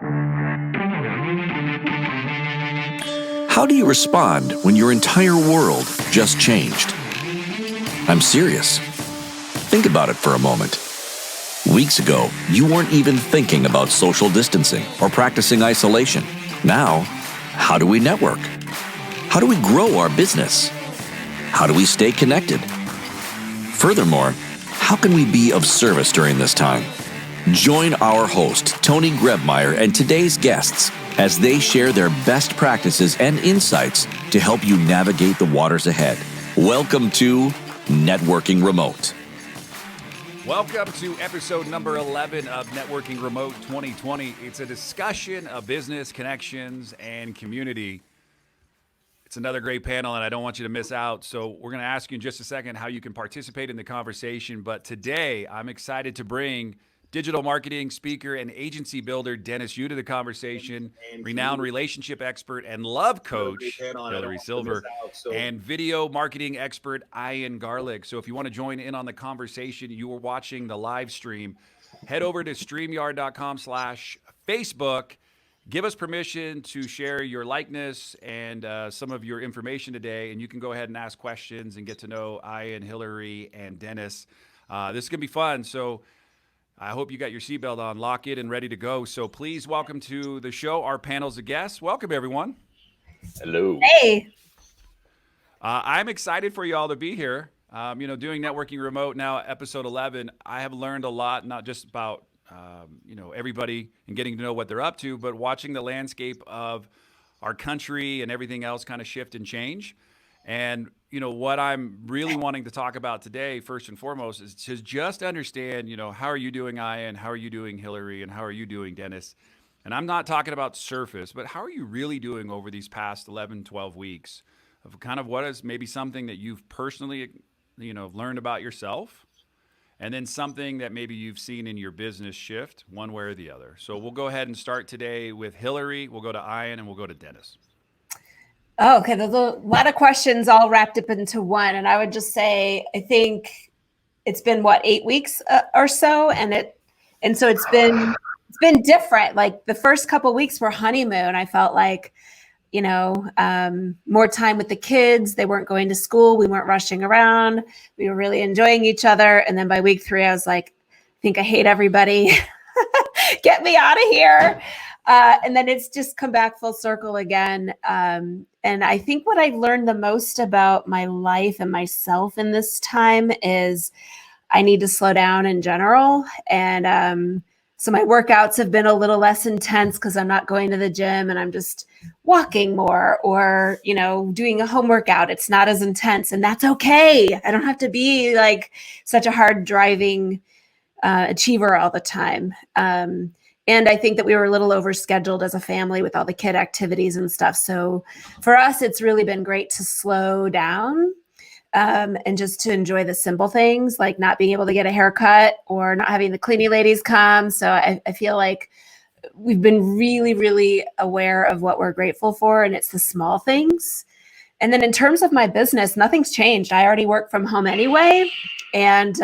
How do you respond when your entire world just changed? I'm serious. Think about it for a moment. Weeks ago, you weren't even thinking about social distancing or practicing isolation. Now, how do we network? How do we grow our business? How do we stay connected? Furthermore, how can we be of service during this time? Join our host, Tony Grebmeyer, and today's guests as they share their best practices and insights to help you navigate the waters ahead. Welcome to Networking Remote. Welcome to episode number 11 of Networking Remote 2020. It's a discussion of business, connections, and community. It's another great panel, and I don't want you to miss out. So we're going to ask you in just a second how you can participate in the conversation. But today, I'm excited to bring digital marketing speaker and agency builder Dennis Yu to the conversation, renowned relationship expert and love coach Hillary Silver, and video marketing expert Ian Garlick. So if you want to join in on the conversation, you are watching the live stream, head over to StreamYard.com/Facebook. Give us permission to share your likeness and some of your information today, and you can go ahead and ask questions and get to know Ian, Hillary, and Dennis. This is going to be fun. So I hope you got your seatbelt on, lock it, and ready to go. So please welcome to the show our panels of guests. Welcome, everyone. Hello. Hey. I'm excited for you all to be here. Doing Networking Remote now, episode 11, I have learned a lot, not just about, everybody and getting to know what they're up to, but watching the landscape of our country and everything else kind of shift and change. And, what I'm really wanting to talk about today, first and foremost, is to just understand, how are you doing, Ian? How are you doing, Hillary? And how are you doing, Dennis? And I'm not talking about surface, but how are you really doing over these past 11, 12 weeks of kind of what is maybe something that you've personally, learned about yourself, and then something that maybe you've seen in your business shift one way or the other. So we'll go ahead and start today with Hillary. We'll go to Ian, and we'll go to Dennis. Oh, okay. There's a lot of questions all wrapped up into one. And I would just say, I think it's been 8 weeks or so. And so it's been different. Like the first couple of weeks were honeymoon. I felt like, more time with the kids. They weren't going to school. We weren't rushing around. We were really enjoying each other. And then by week 3, I was like, I think I hate everybody. Get me out of here. And then it's just come back full circle again. And I think what I learned the most about my life and myself in this time is I need to slow down in general. And so my workouts have been a little less intense because I'm not going to the gym and I'm just walking more or, doing a home workout. It's not as intense, and that's okay. I don't have to be like such a hard driving achiever all the time. And I think that we were a little overscheduled as a family with all the kid activities and stuff. So for us, it's really been great to slow down and just to enjoy the simple things, like not being able to get a haircut or not having the cleaning ladies come. So I feel like we've been really, really aware of what we're grateful for, and it's the small things. And then in terms of my business, nothing's changed. I already work from home anyway. And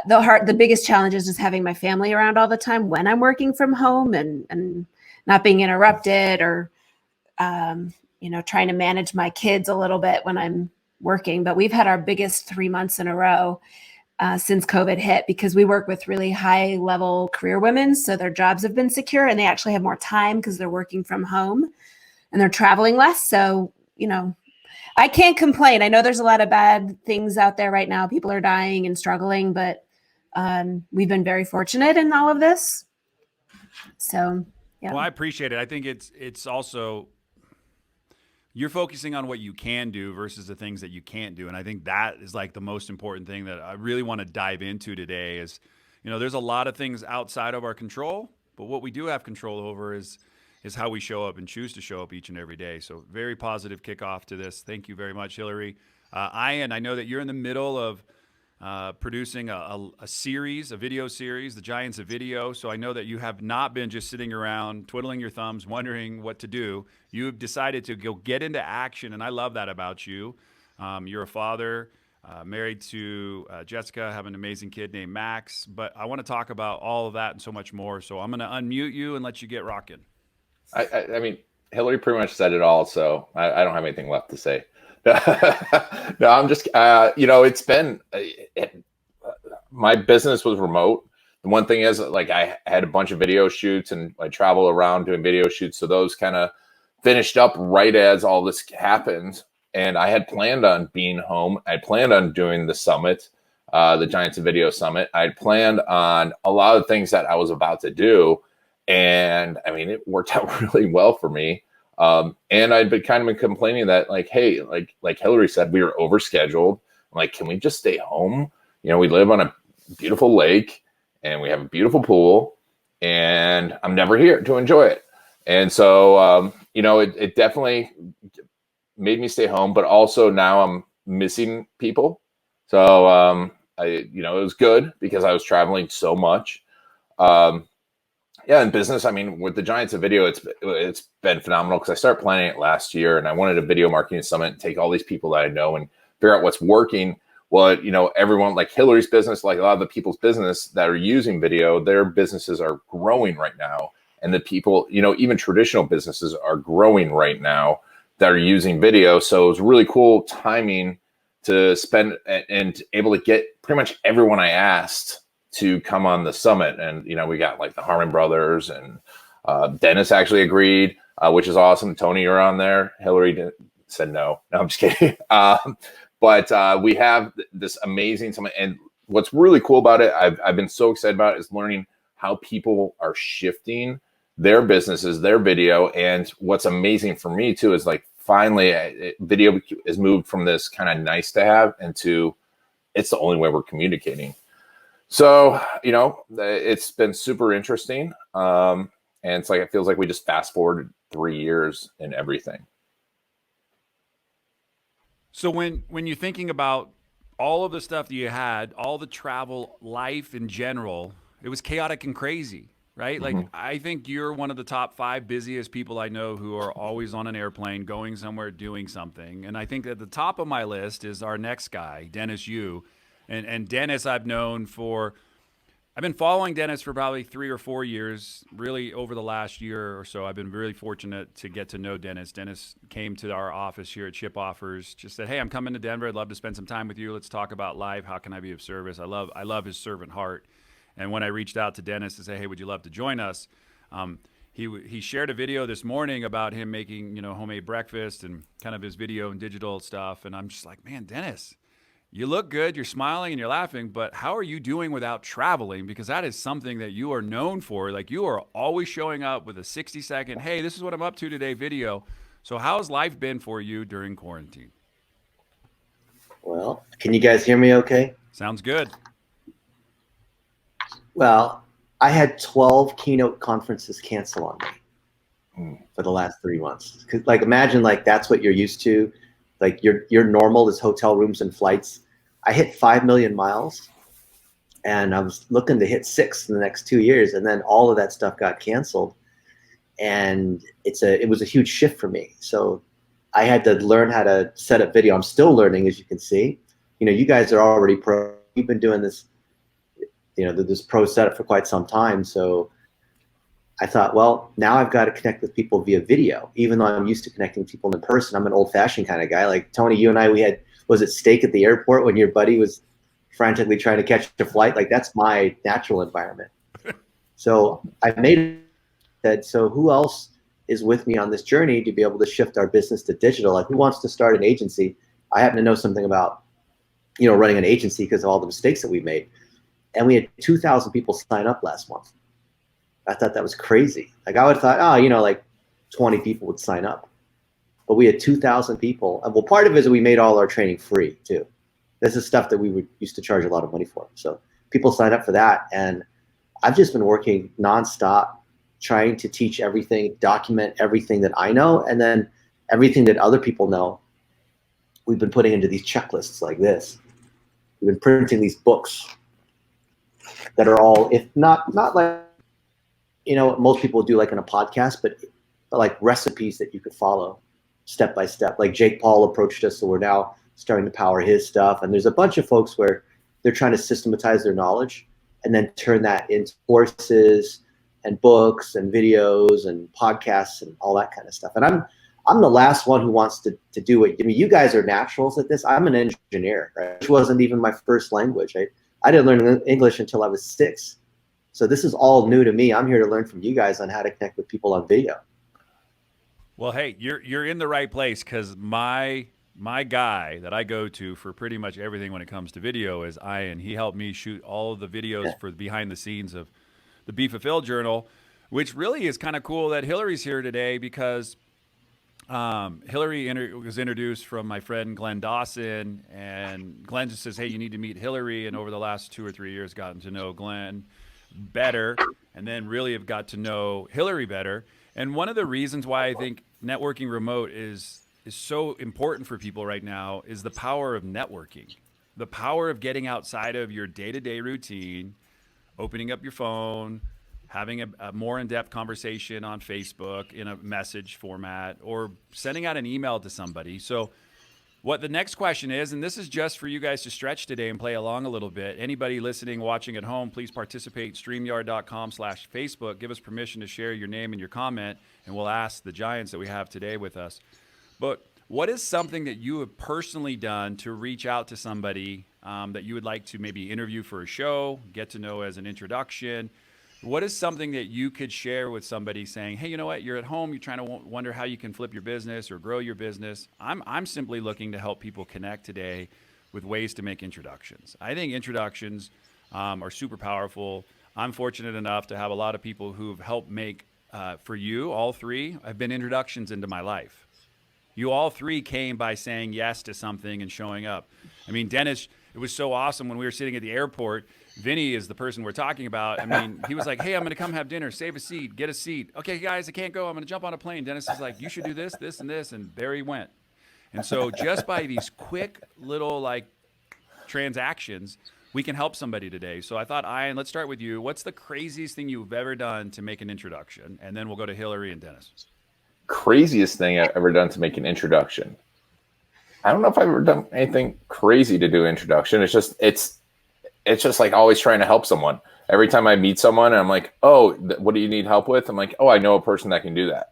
the biggest challenge is just having my family around all the time when I'm working from home and not being interrupted or, trying to manage my kids a little bit when I'm working. But we've had our biggest 3 months in a row since COVID hit because we work with really high level career women. So their jobs have been secure and they actually have more time because they're working from home and they're traveling less. So, I can't complain. I know there's a lot of bad things out there right now. People are dying and struggling, but we've been very fortunate in all of this. So, yeah. Well, I appreciate it. I think it's also, you're focusing on what you can do versus the things that you can't do. And I think that is like the most important thing that I really want to dive into today is, there's a lot of things outside of our control, but what we do have control over is how we show up and choose to show up each and every day. So very positive kickoff to this. Thank you very much, Hillary. Ian, I know that you're in the middle of producing a video series, The Giants of Video. So I know that you have not been just sitting around twiddling your thumbs, wondering what to do. You've decided to go get into action, and I love that about you. You're a father married to Jessica, have an amazing kid named Max. But I want to talk about all of that and so much more. So I'm going to unmute you and let you get rocking. I mean, Hillary pretty much said it all, so I don't have anything left to say. No, I'm just, it's been, my business was remote. The one thing is, like, I had a bunch of video shoots and I travel around doing video shoots. So those kind of finished up right as all this happened. And I had planned on being home. I planned on doing the summit, the Giants of Video Summit. I planned on a lot of things that I was about to do. And I mean, it worked out really well for me. And I'd been kind of been complaining that, like, hey, like Hillary said, we were overscheduled. I'm like, can we just stay home? We live on a beautiful lake and we have a beautiful pool, and I'm never here to enjoy it. And so, it definitely made me stay home, but also now I'm missing people. So, it was good because I was traveling so much. Yeah, in business, I mean, with the Giants of Video, it's been phenomenal because I started planning it last year, and I wanted a video marketing summit and take all these people that I know and figure out what's working. What, everyone, like Hillary's business, like a lot of the people's business that are using video, their businesses are growing right now. And the people, even traditional businesses are growing right now that are using video. So it was really cool timing to spend and able to get pretty much everyone I asked to come on the summit. And, we got like the Harmon brothers, and Dennis actually agreed, which is awesome. Tony, you're on there. Hillary said no. No, I'm just kidding. But we have this amazing summit. And what's really cool about it, I've been so excited about it, is learning how people are shifting their businesses, their video. And what's amazing for me too is, like, finally video is moved from this kind of nice to have into it's the only way we're communicating. So, it's been super interesting. And it's like, it feels like we just fast forwarded 3 years in everything. So when you're thinking about all of the stuff that you had, all the travel, life in general, it was chaotic and crazy, right? Mm-hmm. Like, I think you're one of the top 5 busiest people I know who are always on an airplane, going somewhere, doing something. And I think at the top of my list is our next guy, Dennis Yu. And Dennis, I've been following Dennis for probably 3 or 4 years. Really, over the last year or so, I've been really fortunate to get to know Dennis. Dennis came to our office here at Ship Offers, just said, "Hey, I'm coming to Denver. I'd love to spend some time with you. Let's talk about life. How can I be of service?" I love his servant heart. And when I reached out to Dennis to say, "Hey, would you love to join us?" He shared a video this morning about him making, homemade breakfast and kind of his video and digital stuff. And I'm just like, man, Dennis, you look good, you're smiling and you're laughing, but how are you doing without traveling? Because that is something that you are known for. Like, you are always showing up with a 60-second, hey, this is what I'm up to today video. So how's life been for you during quarantine? Well, can you guys hear me okay? Sounds good. Well, I had 12 keynote conferences cancel on me for the last 3 months. 'Cause, like, imagine, like, that's what you're used to. Like, your normal is hotel rooms and flights. I hit 5 million miles, and I was looking to hit 6 in the next 2 years, and then all of that stuff got canceled. And it was a huge shift for me. So I had to learn how to set up video. I'm still learning, as you can see. You guys are already pro. You've been doing this, this pro setup for quite some time. So I thought, well, now I've got to connect with people via video, even though I'm used to connecting with people in person. I'm an old-fashioned kind of guy. Like, Tony, you and I, we had, was it steak at the airport when your buddy was frantically trying to catch a flight? Like, that's my natural environment. So I made that. So who else is with me on this journey to be able to shift our business to digital? Like, who wants to start an agency? I happen to know something about, running an agency because of all the mistakes that we made. And we had 2,000 people sign up last month. I thought that was crazy. Like, I would have thought, like 20 people would sign up. But we had 2,000 people. And well, part of it is we made all our training free too. This is stuff that we used to charge a lot of money for. So people signed up for that. And I've just been working nonstop, trying to teach everything, document everything that I know, and then everything that other people know. We've been putting into these checklists like this. We've been printing these books that are all, if not like, most people do like in a podcast, but like recipes that you could follow step by step. Like Jake Paul approached us, so we're now starting to power his stuff. And there's a bunch of folks where they're trying to systematize their knowledge and then turn that into courses and books and videos and podcasts and all that kind of stuff. And I'm the last one who wants to do it. I mean, you guys are naturals at this. I'm an engineer, right? Which wasn't even my first language. I didn't learn English until I was 6. So this is all new to me. I'm here to learn from you guys on how to connect with people on video. Well, hey, you're in the right place, because my guy that I go to for pretty much everything when it comes to video is Ian. He helped me shoot all of the videos for behind the scenes of the Be Fulfilled Journal, which really is kind of cool that Hillary's here today, because Hillary was introduced from my friend Glenn Dawson, and Glenn just says, hey, you need to meet Hillary. And over the last 2 or 3 years, gotten to know Glenn better, and then really have got to know Hillary better. And one of the reasons why I think networking remote is so important for people right now is the power of networking, the power of getting outside of your day-to-day routine, opening up your phone, having a more in-depth conversation on Facebook in a message format, or sending out an email to somebody. So what the next question is, and this is just for you guys to stretch today and play along a little bit. Anybody listening, watching at home, please participate. StreamYard.com/Facebook. Give us permission to share your name and your comment, and we'll ask the giants that we have today with us. But what is something that you have personally done to reach out to somebody that you would like to maybe interview for a show, get to know as an introduction? What is something that you could share with somebody saying, hey, you know what, you're at home, you're trying to wonder how you can flip your business or grow your business. I'm simply looking to help people connect today with ways to make introductions. I think introductions are super powerful. I'm fortunate enough to have a lot of people who've helped make, for you, all three, have been introductions into my life. You all three came by saying yes to something and showing up. I mean, Dennis, it was so awesome when we were sitting at the airport. Vinny is the person we're talking about. I mean, he was like, hey, I'm going to come have dinner. Save a seat. Get a seat. Okay, guys, I can't go. I'm going to jump on a plane. Dennis is like, you should do this, this, and this. And there he went. And so just by these quick little transactions, we can help somebody today. So I thought, Ian, let's start with you. What's the craziest thing you've ever done to make an introduction? And then we'll go to Hillary and Dennis. Craziest thing I've ever done to make an introduction. I don't know if I've ever done anything crazy to do an introduction. It's just like always trying to help someone. Every time I meet someone, I'm like, oh, what do you need help with? I'm like, oh, I know a person that can do that.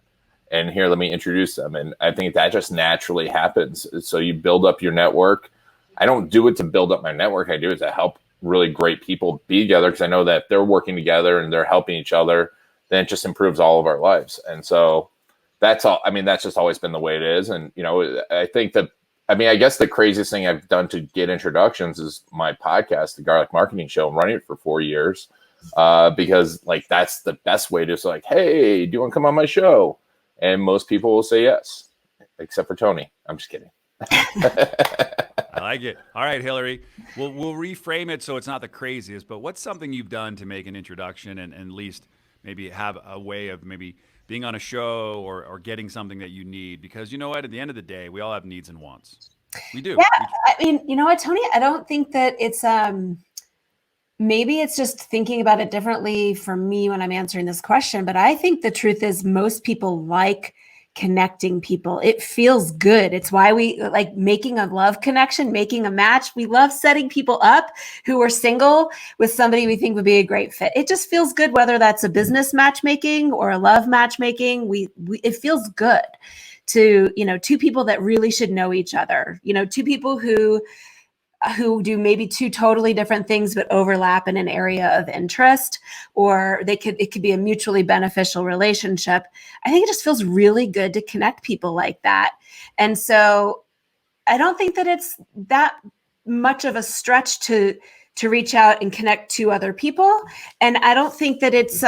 And here, let me introduce them. And I think that just naturally happens. So you build up your network. I don't do it to build up my network. I do it to help really great people be together, because I know that they're working together and they're helping each other. Then it just improves all of our lives. And so that's all. I mean, that's just always been the way it is. And, I think that, I guess the craziest thing I've done to get introductions is my podcast, The Garlic Marketing Show. I'm running it for 4 years because that's the best way to say, hey, do you want to come on my show? And most people will say yes, except for Tony. I'm just kidding. I like it. All right, Hillary, we'll reframe it so it's not the craziest, but what's something you've done to make an introduction and at least maybe have a way of maybe being on a show or getting something that you need? Because you know what, at the end of the day, we all have needs and wants. We do. Yeah, I mean, you know what, Tony, I don't think that it's, maybe it's just thinking about it differently for me when I'm answering this question, but I think the truth is most people like connecting people. It feels good. It's why we like making a love connection, making a match. We love setting people up who are single with somebody we think would be a great fit. It just feels good, whether that's a business matchmaking or a love matchmaking. It feels good to, two people that really should know each other, two people who do maybe two totally different things but overlap in an area of interest, or it could be a mutually beneficial relationship. I think it just feels really good to connect people like that. And so I don't think that it's that much of a stretch to reach out and connect to other people. And I don't think that it's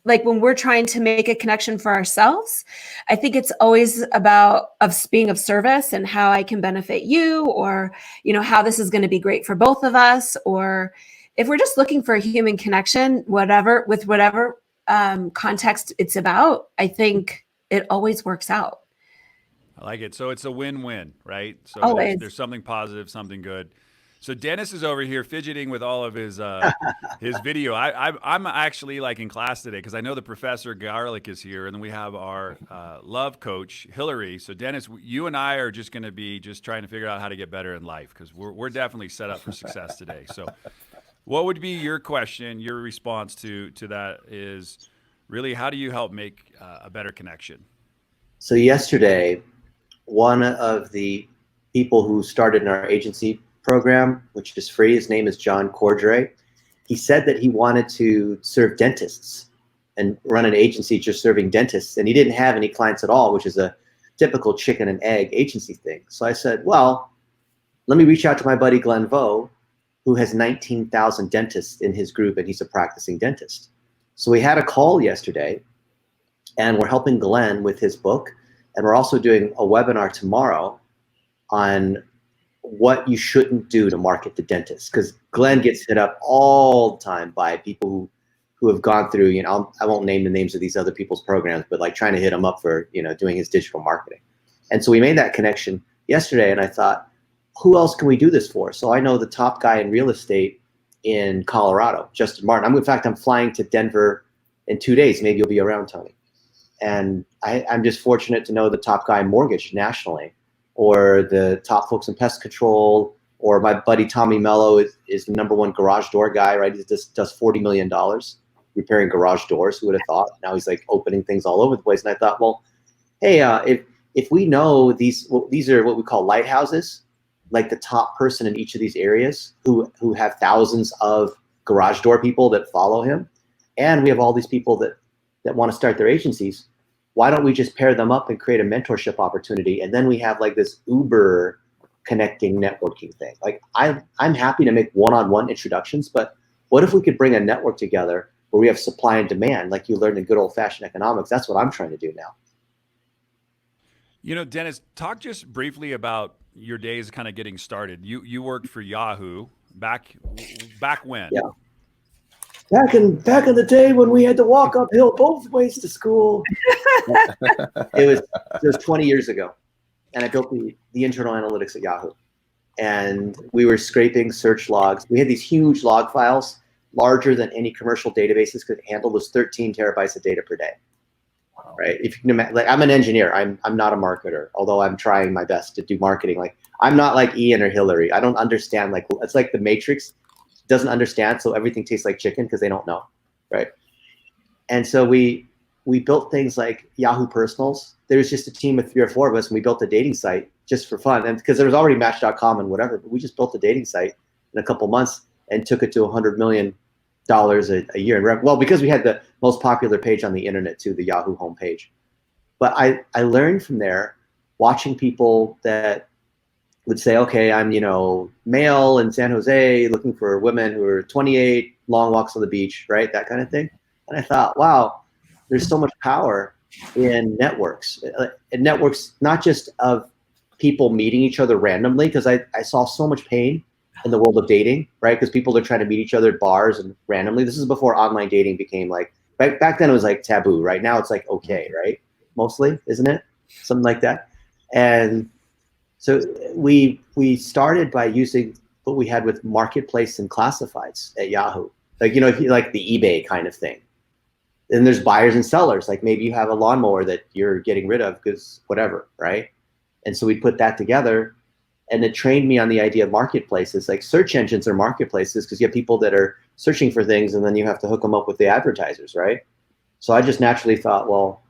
like when we're trying to make a connection for ourselves, I think it's always about us being of service and how I can benefit you, or, how this is going to be great for both of us. Or if we're just looking for a human connection, whatever context it's about, I think it always works out. I like it. So it's a win-win, right? So Always. there's something positive, something good. So Dennis is over here fidgeting with all of his video. I'm actually like in class today because I know the Professor Garlic is here, and then we have our love coach Hillary. So Dennis, you and I are just going to be just trying to figure out how to get better in life because we're definitely set up for success today. So, what would be your question? Your response to that is really how do you help make a better connection? So yesterday, one of the people who started in our agency program, which is free, his name is John Cordray. He said that he wanted to serve dentists and run an agency just serving dentists. And he didn't have any clients at all, which is a typical chicken and egg agency thing. So I said, well, let me reach out to my buddy Glenn Vo, who has 19,000 dentists in his group, and he's a practicing dentist. So we had a call yesterday, and we're helping Glenn with his book. And we're also doing a webinar tomorrow on what you shouldn't do to market to dentists. Because Glenn gets hit up all the time by people who have gone through, you know, I won't name the names of these other people's programs, but like trying to hit him up for, you know, doing his digital marketing. And so we made that connection yesterday, and I thought, who else can we do this for? So I know the top guy in real estate in Colorado, Justin Martin. In fact, I'm flying to Denver in 2 days. Maybe you'll be around, Tony. And I'm just fortunate to know the top guy in mortgage nationally, or the top folks in pest control, or my buddy Tommy Mello is the #1 garage door guy, right? He just does $40 million repairing garage doors. Who would have thought? Now he's like opening things all over the place. And I thought, well, hey, if we know these are what we call lighthouses, like the top person in each of these areas who have thousands of garage door people that follow him, and we have all these people that want to start their agencies, why don't we just pair them up and create a mentorship opportunity? And then we have like this Uber connecting networking thing. Like I'm happy to make one-on-one introductions, but what if we could bring a network together where we have supply and demand, like you learned in good old-fashioned economics? That's what I'm trying to do now. You know, Dennis, talk just briefly about your days kind of getting started. You worked for Yahoo back when? Yeah. Back in the day when we had to walk uphill both ways to school. It was 20 years ago, and I built the internal analytics at Yahoo. And we were scraping search logs. We had these huge log files, larger than any commercial databases could handle. Was 13 terabytes of data per day. Right? If you can imagine, like, I'm an engineer. I'm not a marketer, although I'm trying my best to do marketing. Like, I'm not like Ian or Hillary. I don't understand. Like, it's like the Matrix doesn't understand, so everything tastes like chicken because they don't know, right? And so we built things like Yahoo Personals. There was just a team of 3 or 4 of us, and we built a dating site just for fun. And because there was already Match.com and whatever, but we just built a dating site in a couple months and took it to $100 million a year in revenue. Well, because we had the most popular page on the internet too, the Yahoo homepage. But I learned from there, watching people that would say, okay, I'm, you know, male in San Jose looking for women who are 28, long walks on the beach, right? That kind of thing. And I thought, wow, there's so much power in networks. And networks, not just of people meeting each other randomly, because I saw so much pain in the world of dating, right? Because people are trying to meet each other at bars and randomly. This is before online dating became like, back then it was like taboo, right? Now it's like okay, right? Mostly, isn't it? Something like that. And so we started by using what we had with marketplace and classifieds at Yahoo. Like, you know, if you like the eBay kind of thing. Then there's buyers and sellers. Like maybe you have a lawnmower that you're getting rid of because whatever, right? And so we put that together, and it trained me on the idea of marketplaces. Like search engines are marketplaces because you have people that are searching for things, and then you have to hook them up with the advertisers, right? So I just naturally thought, well,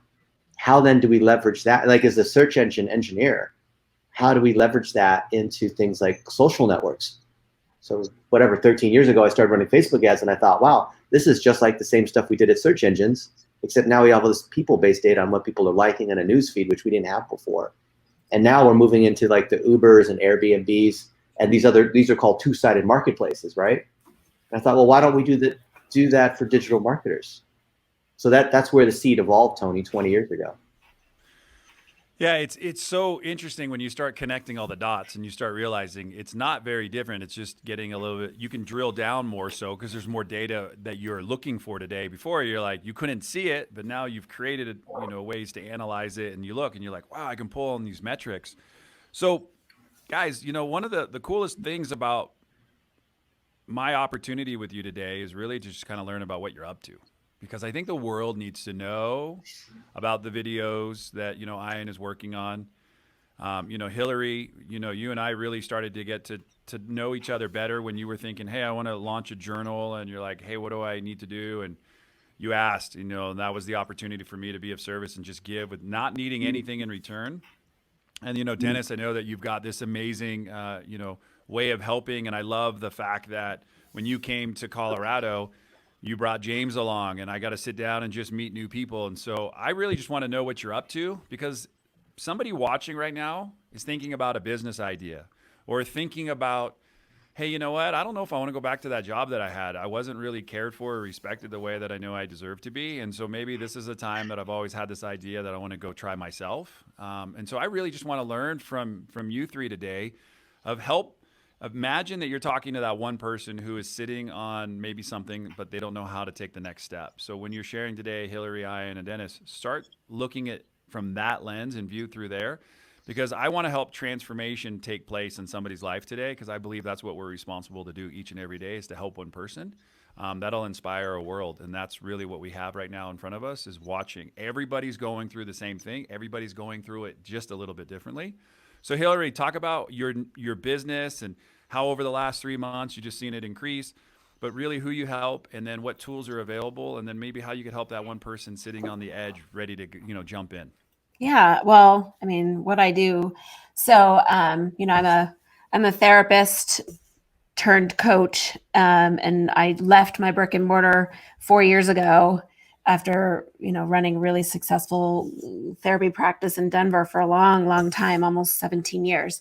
how then do we leverage that? Like as a search engine engineer, how do we leverage that into things like social networks? So whatever, 13 years ago, I started running Facebook ads, and I thought, wow, this is just like the same stuff we did at search engines, except now we have all this people-based data on what people are liking in a news feed, which we didn't have before. And now we're moving into like the Ubers and Airbnbs, and these are called two-sided marketplaces, right? And I thought, well, why don't we do that for digital marketers? So that's where the seed evolved, Tony, 20 years ago. Yeah, it's so interesting when you start connecting all the dots and you start realizing it's not very different. It's just getting a little bit, you can drill down more so because there's more data that you're looking for today. Before you're like, you couldn't see it, but now you've created, ways to analyze it, and you look and you're like, wow, I can pull on these metrics. So guys, one of the coolest things about my opportunity with you today is really to just kind of learn about what you're up to, because I think the world needs to know about the videos that, Ian is working on. Hillary, you and I really started to get to know each other better when you were thinking, hey, I want to launch a journal. And you're like, hey, what do I need to do? And you asked, and that was the opportunity for me to be of service and just give with not needing anything in return. And, Dennis, I know that you've got this amazing, way of helping. And I love the fact that when you came to Colorado, you brought James along, and I got to sit down and just meet new people. And so I really just want to know what you're up to, because somebody watching right now is thinking about a business idea, or thinking about, hey, you know what? I don't know if I want to go back to that job that I had. I wasn't really cared for or respected the way that I know I deserve to be. And so maybe this is a time that I've always had this idea that I want to go try myself. And so I really just want to learn from you three today of help. Imagine that you're talking to that one person who is sitting on maybe something, but they don't know how to take the next step. So when you're sharing today, Hillary, Ian, and Dennis, start looking at from that lens and view through there, because I want to help transformation take place in somebody's life today, because I believe that's what we're responsible to do each and every day, is to help one person. That'll inspire a world. And that's really what we have right now in front of us, is watching. Everybody's going through the same thing. Everybody's going through it just a little bit differently. So Hillary, talk about your business and how over the last 3 months you've just seen it increase, but really who you help, and then what tools are available, and then maybe how you could help that one person sitting on the edge ready to, jump in. Yeah, well, I mean, what I do. So, I'm a therapist turned coach, and I left my brick and mortar 4 years ago after, running really successful therapy practice in Denver for a long, long time, almost 17 years.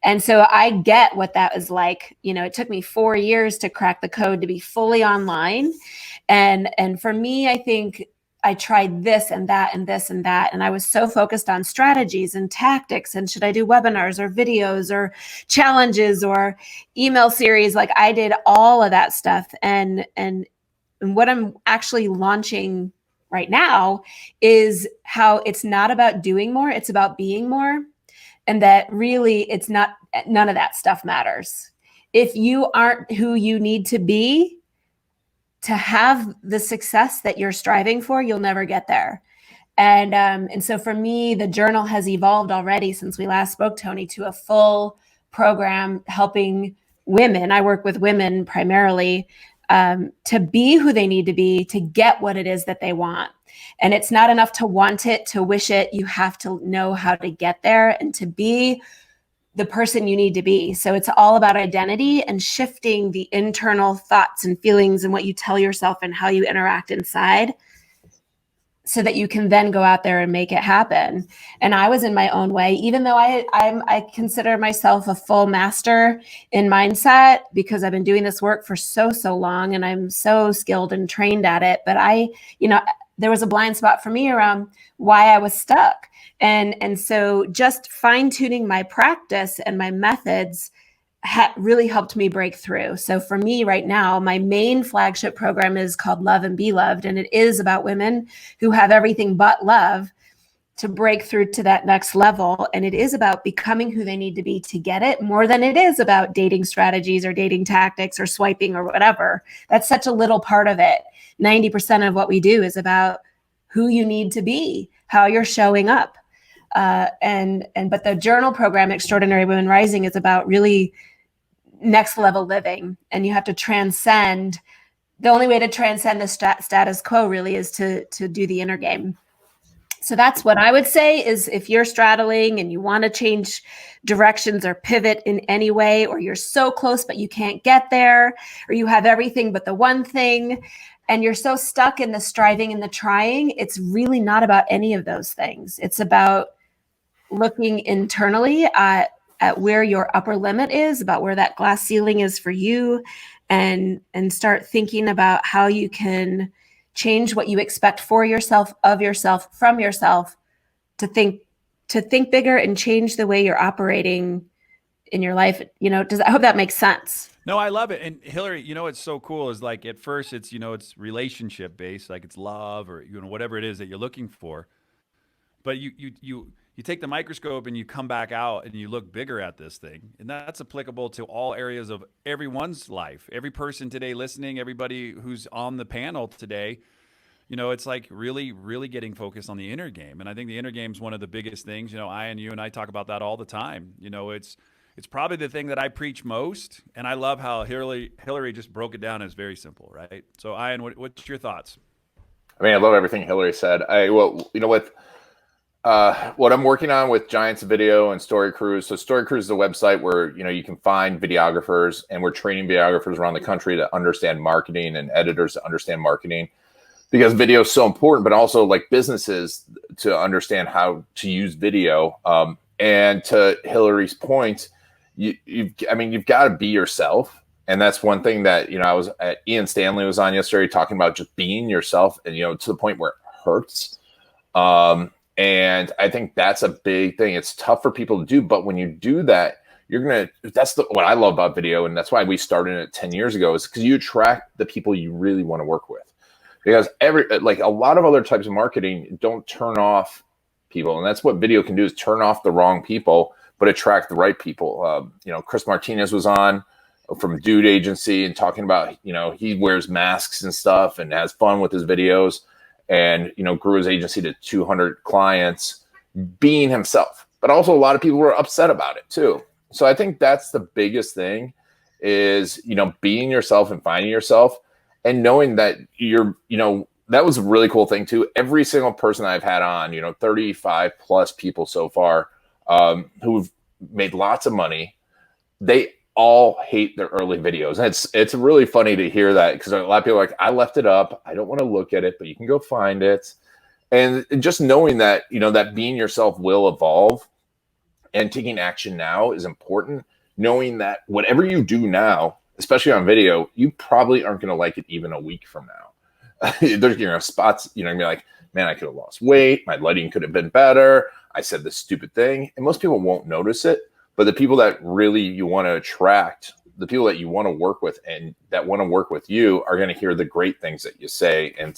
And so I get what that was like. It took me 4 years to crack the code to be fully online. And for me, I think I tried this and that and this and that. And I was so focused on strategies and tactics, and should I do webinars or videos or challenges or email series? Like, I did all of that stuff. And what I'm actually launching right now is how it's not about doing more, it's about being more. And that really none of that stuff matters. If you aren't who you need to be to have the success that you're striving for, you'll never get there. And so for me, the journal has evolved already since we last spoke, Tony, to a full program helping women. I work with women primarily to be who they need to be, to get what it is that they want. And it's not enough to want it, to wish it. You have to know how to get there and to be the person you need to be. So it's all about identity and shifting the internal thoughts and feelings and what you tell yourself and how you interact inside, so that you can then go out there and make it happen. And I was in my own way, even though I consider myself a full master in mindset, because I've been doing this work for so long, and I'm so skilled and trained at it. But there was a blind spot for me around why I was stuck. And so just fine tuning my practice and my methods really helped me break through. So for me right now, my main flagship program is called Love and Be Loved. And it is about women who have everything but love to break through to that next level. And it is about becoming who they need to be to get it, more than it is about dating strategies or dating tactics or swiping or whatever. That's such a little part of it. 90% of what we do is about who you need to be, how you're showing up. But the journal program, Extraordinary Women Rising, is about really next level living. And you have to transcend. The only way to transcend the status quo really is to do the inner game. So that's what I would say, is if you're straddling and you want to change directions or pivot in any way, or you're so close but you can't get there, or you have everything but the one thing, and you're so stuck in the striving and the trying, it's really not about any of those things. It's about looking internally at where your upper limit is, about where that glass ceiling is for you, and start thinking about how you can change what you expect for yourself, of yourself, from yourself, to think bigger and change the way you're operating in your life. I hope that makes sense. No, I love it. And Hillary, what's so cool is, like, at first it's, it's relationship based, like it's love or, whatever it is that you're looking for. but you take the microscope and you come back out and you look bigger at this thing. And that's applicable to all areas of everyone's life. Every person today listening, everybody who's on the panel today, you know, it's like really, really getting focused on the inner game. And I think the inner game is one of the biggest things. You know, you and I talk about that all the time. You know, it's probably the thing that I preach most. And I love how Hillary just broke it down. It's very simple, right? So Ian, what's your thoughts? I mean, I love everything Hillary said. Well, you know, with what I'm working on with Giants Video and Story Cruise. So Story Cruise is a website where, you know, you can find videographers, and we're training videographers around the country to understand marketing and editors to understand marketing, because video is so important, but also like businesses to understand how to use video. And to Hillary's point, you've got to be yourself. And that's one thing that, you know, Ian Stanley was on yesterday talking about just being yourself, and, you know, to the point where it hurts. And I think that's a big thing. It's tough for people to do, but when you do that, that's what I love about video. And that's why we started it 10 years ago, is because you attract the people you really want to work with. Because a lot of other types of marketing don't turn off people. And that's what video can do, is turn off the wrong people, but attract the right people. You know, Chris Martinez was on from Dude Agency and talking about, you know, he wears masks and stuff and has fun with his videos, and, you know, grew his agency to 200 clients being himself. But also a lot of people were upset about it too. So I think that's the biggest thing, is, you know, being yourself and finding yourself, and knowing that you're, you know, that was a really cool thing too. Every single person I've had on, you know, 35 plus people so far, who've made lots of money, they all hate their early videos. And it's really funny to hear that, because a lot of people are like, I left it up, I don't want to look at it, but you can go find it. And just knowing that, you know, that being yourself will evolve, and taking action now is important. Knowing that whatever you do now, especially on video, you probably aren't going to like it even a week from now. There's, you know, spots, you know, you're like, man, I could have lost weight, my lighting could have been better, I said this stupid thing, and most people won't notice it. But the people that really you want to attract, the people that you want to work with and that want to work with you, are going to hear the great things that you say and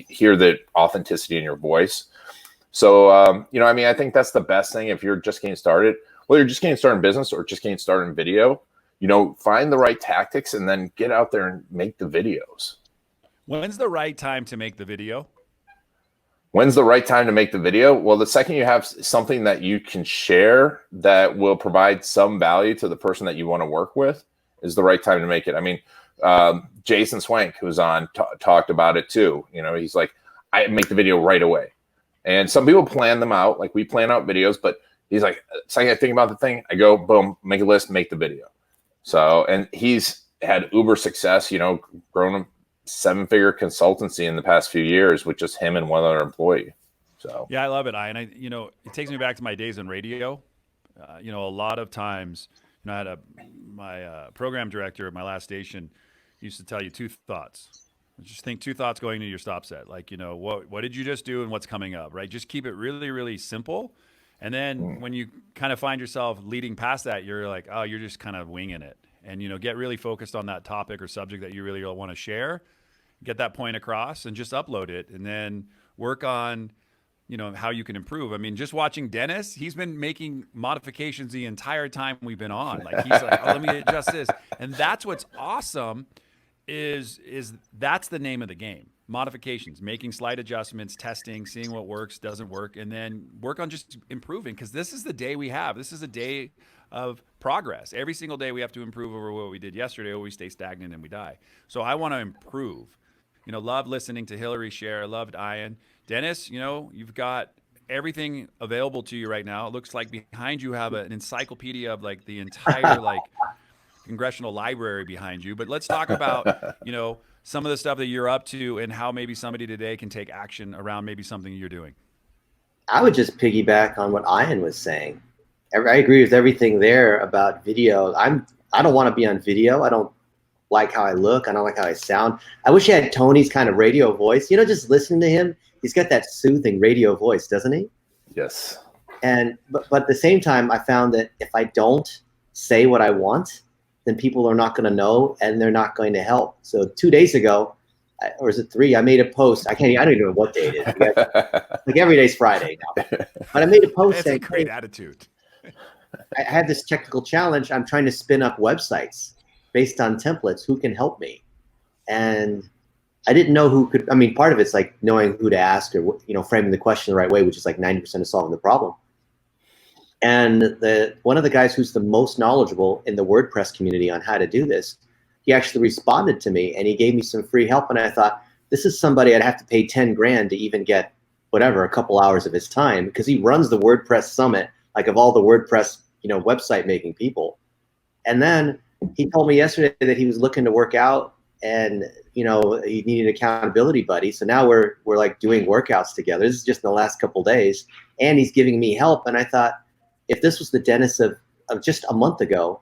hear the authenticity in your voice. So, you know, I mean, I think that's the best thing if you're just getting started. Whether you're just getting started in business or just getting started in video, you know, find the right tactics and then get out there and make the videos. When's the right time to make the video? When's the right time to make the video? Well, the second you have something that you can share that will provide some value to the person that you want to work with, is the right time to make it. I mean, Jason Swank, who's on, talked about it too. You know, he's like, I make the video right away. And some people plan them out, like we plan out videos, but he's like, second I think about the thing, I go, boom, make a list, make the video. So, and he's had uber success, you know, grown a 7-figure consultancy in the past few years with just him and one other employee. So yeah, I love it. And you know, it takes me back to my days in radio. You know, a lot of times, you know, I had my program director at my last station used to tell you 2 thoughts. Just think 2 thoughts going into your stop set. Like, you know, what did you just do and what's coming up, right? Just keep it really, really simple. And then when you kind of find yourself leading past that, you're like, oh, you're just kind of winging it. And, you know, get really focused on that topic or subject that you really want to share. Get that point across and just upload it, and then work on, you know, how you can improve. I mean, just watching Dennis, he's been making modifications the entire time we've been on. Like, he's like, oh, let me adjust this. And that's what's awesome is that's the name of the game. Modifications, making slight adjustments, testing, seeing what works, doesn't work, and then work on just improving, because this is the day we have. This is a day of progress. Every single day we have to improve over what we did yesterday, or we stay stagnant and we die. So I want to improve. You know, love listening to Hillary share. Loved Ian. Dennis, you know, you've got everything available to you right now. It looks like behind you have an encyclopedia of like the entire like congressional library behind you. But let's talk about, you know, some of the stuff that you're up to and how maybe somebody today can take action around maybe something you're doing. I would just piggyback on what Ian was saying. I agree with everything there about video. I don't want to be on video. I don't like how I look. I don't like how I sound. I wish I had Tony's kind of radio voice. You know, just listening to him, he's got that soothing radio voice, doesn't he? Yes. And but at the same time, I found that if I don't say what I want, then people are not going to know and they're not going to help. So 2 days ago, or is it 3? I made a post. I don't even know what day it is. Like every day's Friday now. But I made a post That's saying, a great hey, attitude. I had this technical challenge. I'm trying to spin up websites based on templates. Who can help me? And I didn't know who could. I mean, part of it's like knowing who to ask, or framing the question the right way, which is like 90% of solving the problem. And one of the guys who's the most knowledgeable in the WordPress community on how to do this, he actually responded to me and he gave me some free help. And I thought, this is somebody I'd have to pay 10 grand to even get whatever, a couple hours of his time, because he runs the WordPress Summit, like of all the WordPress, website making people. And then he told me yesterday that he was looking to work out and, he needed an accountability buddy. So now we're like doing workouts together. This is just in the last couple of days. And he's giving me help. And I thought, if this was the Dennis of just a month ago,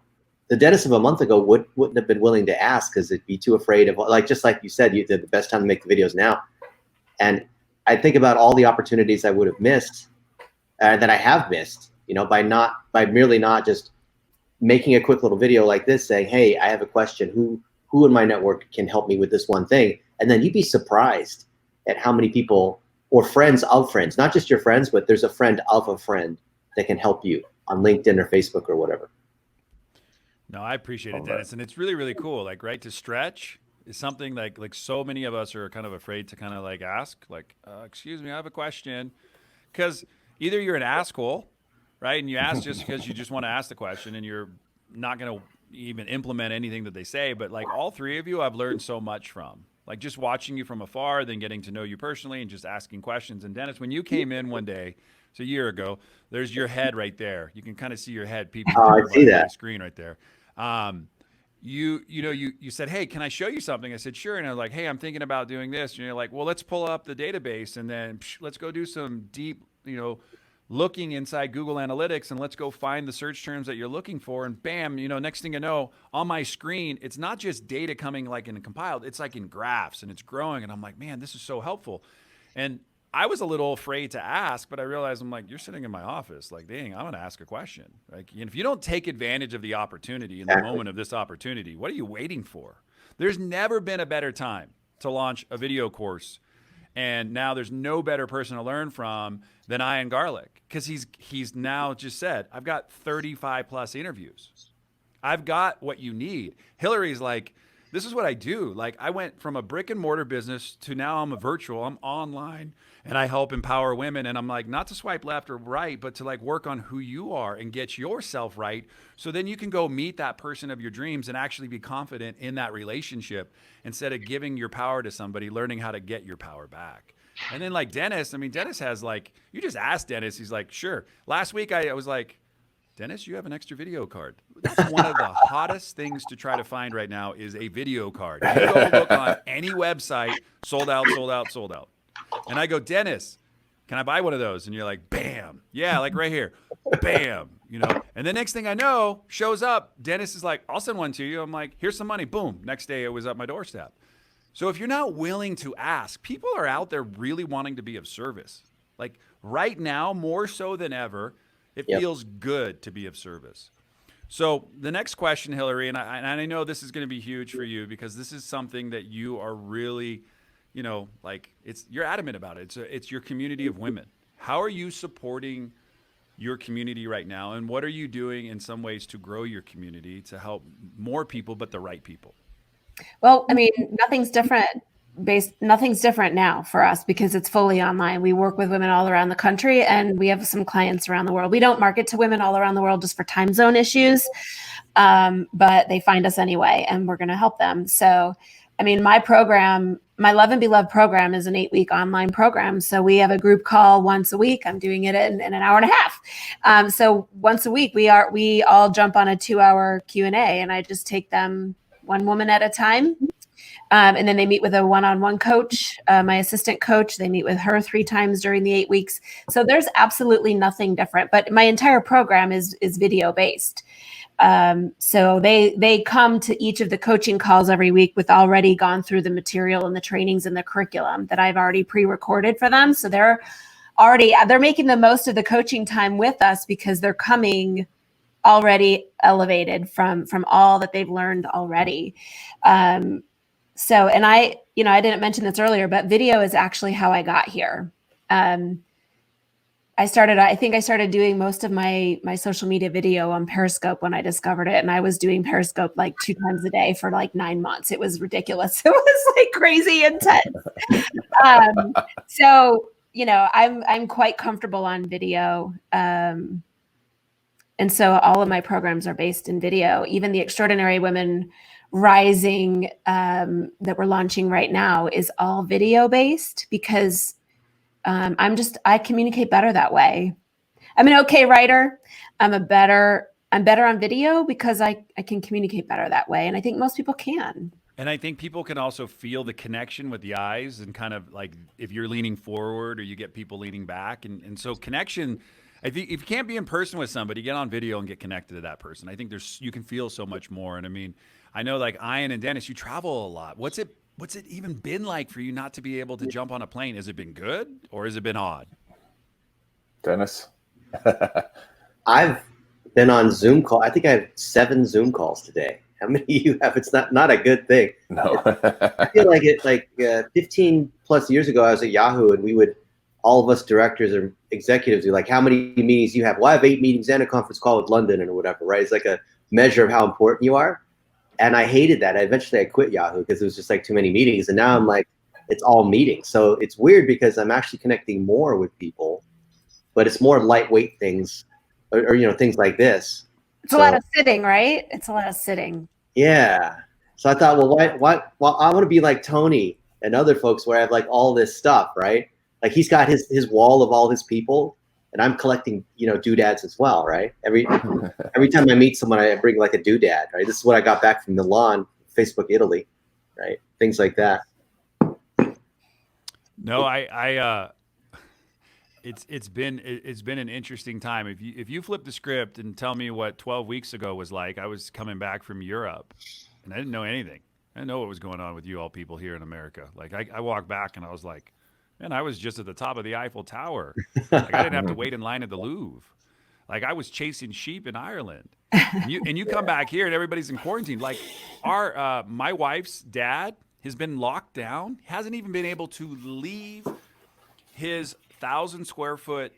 the Dennis of a month ago wouldn't have been willing to ask because it'd be too afraid of, just like you said, the best time to make the videos now. And I think about all the opportunities I would have missed that I have missed, by merely not just making a quick little video like this saying, hey, I have a question. Who in my network can help me with this one thing? And then you'd be surprised at how many people, or friends of friends, not just your friends, but there's a friend of a friend that can help you on LinkedIn or Facebook or whatever. No, I appreciate it, Dennis. And it's really, really cool. Like, right, to stretch is something like so many of us are kind of afraid to kind of like ask, like, excuse me, I have a question. Because either you're an asshole, right? And you ask just because you just want to ask the question and you're not going to even implement anything that they say. But like all three of you, I've learned so much from. Like just watching you from afar, then getting to know you personally and just asking questions. And Dennis, when you came in one day, it's a year ago, there's your head right there. You can kind of see your head peeping through the screen right there. You said, hey, can I show you something? I said, sure. And I was like, hey, I'm thinking about doing this. And you're like, well, let's pull up the database and then let's go do some deep, looking inside Google Analytics and let's go find the search terms that you're looking for. And bam, next thing you know, on my screen, it's not just data coming like in compiled, it's like in graphs and it's growing. And I'm like, man, this is so helpful. And I was a little afraid to ask, but I realized I'm like, you're sitting in my office. Like, dang, I'm going to ask a question. Like, if you don't take advantage of the opportunity in the moment of this opportunity, what are you waiting for? There's never been a better time to launch a video course. And now there's no better person to learn from than Ian Garlic, because he's now just said, I've got 35 plus interviews. I've got what you need. Hillary's like, this is what I do. Like I went from a brick and mortar business to now I'm online and I help empower women. And I'm like, not to swipe left or right, but to like work on who you are and get yourself right. So then you can go meet that person of your dreams and actually be confident in that relationship instead of giving your power to somebody, learning how to get your power back. And then like Dennis, Dennis has like, you just asked Dennis, he's like, sure. Last week I was like, Dennis, you have an extra video card. That's one of the hottest things to try to find right now is a video card. You go look on any website, sold out, sold out, sold out. And I go, Dennis, can I buy one of those? And you're like, bam. Yeah, like right here. Bam. And the next thing I know, shows up. Dennis is like, I'll send one to you. I'm like, here's some money. Boom. Next day it was at my doorstep. So if you're not willing to ask, people are out there really wanting to be of service. Like right now, more so than ever, it feels good to be of service. So the next question, Hillary, and I know this is going to be huge for you because this is something that you are really, you're adamant about it. It's your community of women. How are you supporting your community right now? And what are you doing in some ways to grow your community to help more people, but the right people? Well, nothing's different now for us because it's fully online. We work with women all around the country and we have some clients around the world. We don't market to women all around the world just for time zone issues, but they find us anyway and we're going to help them. So, my program, my Love and Be Loved program is an 8-week online program. So we have a group call once a week. I'm doing it in an hour and a half. So once a week, we all jump on a 2-hour Q&A and I just take them one woman at a time. And then they meet with a one-on-one coach, my assistant coach. They meet with her 3 times during the 8 weeks. So there's absolutely nothing different, but my entire program is video-based. So they come to each of the coaching calls every week with already gone through the material and the trainings and the curriculum that I've already pre-recorded for them. So they're making the most of the coaching time with us because they're coming already elevated from all that they've learned already. So, and I didn't mention this earlier, but video is actually how I got here. I think I started doing most of my social media video on Periscope when I discovered it. And I was doing Periscope like 2 times a day for like 9 months. It was ridiculous. It was like crazy intense. So, I'm quite comfortable on video. And so all of my programs are based in video. Even the Extraordinary Women Rising that we're launching right now is all video based because I communicate better that way. I'm an okay writer. I'm better on video because I can communicate better that way. And I think most people can. And I think people can also feel the connection with the eyes and kind of like if you're leaning forward or you get people leaning back. And so connection, I think if you can't be in person with somebody, get on video and get connected to that person. I think you can feel so much more. And I mean, I know like Ian and Dennis, you travel a lot. What's it even been like for you not to be able to jump on a plane? Has it been good or has it been odd? Dennis? I've been on Zoom call. I think I have 7 Zoom calls today. How many you have? It's not a good thing. No. I feel like 15 plus years ago, I was at Yahoo and all of us directors or executives are like, how many meetings do you have? Well, I have 8 meetings and a conference call with London or whatever, right? It's like a measure of how important you are. And I hated that. Eventually I quit Yahoo because it was just like too many meetings. And now I'm like, it's all meetings. So it's weird because I'm actually connecting more with people, but it's more lightweight things or things like this. It's a lot of sitting, right? It's a lot of sitting. Yeah. So I thought, well, well, I want to be like Tony and other folks where I have like all this stuff, right? Like he's got his wall of all his people and I'm collecting, doodads as well, right? Every time I meet someone, I bring like a doodad, right? This is what I got back from Milan, Facebook, Italy, right? Things like that. No, it's been an interesting time. If you flip the script and tell me what 12 weeks ago was like, I was coming back from Europe and I didn't know anything. I didn't know what was going on with you all people here in America. Like I walked back and I was like, man, I was just at the top of the Eiffel Tower. Like I didn't have to wait in line at the Louvre. Like I was chasing sheep in Ireland. And you come back here and everybody's in quarantine. Like my wife's dad has been locked down, hasn't even been able to leave his 1,000 square foot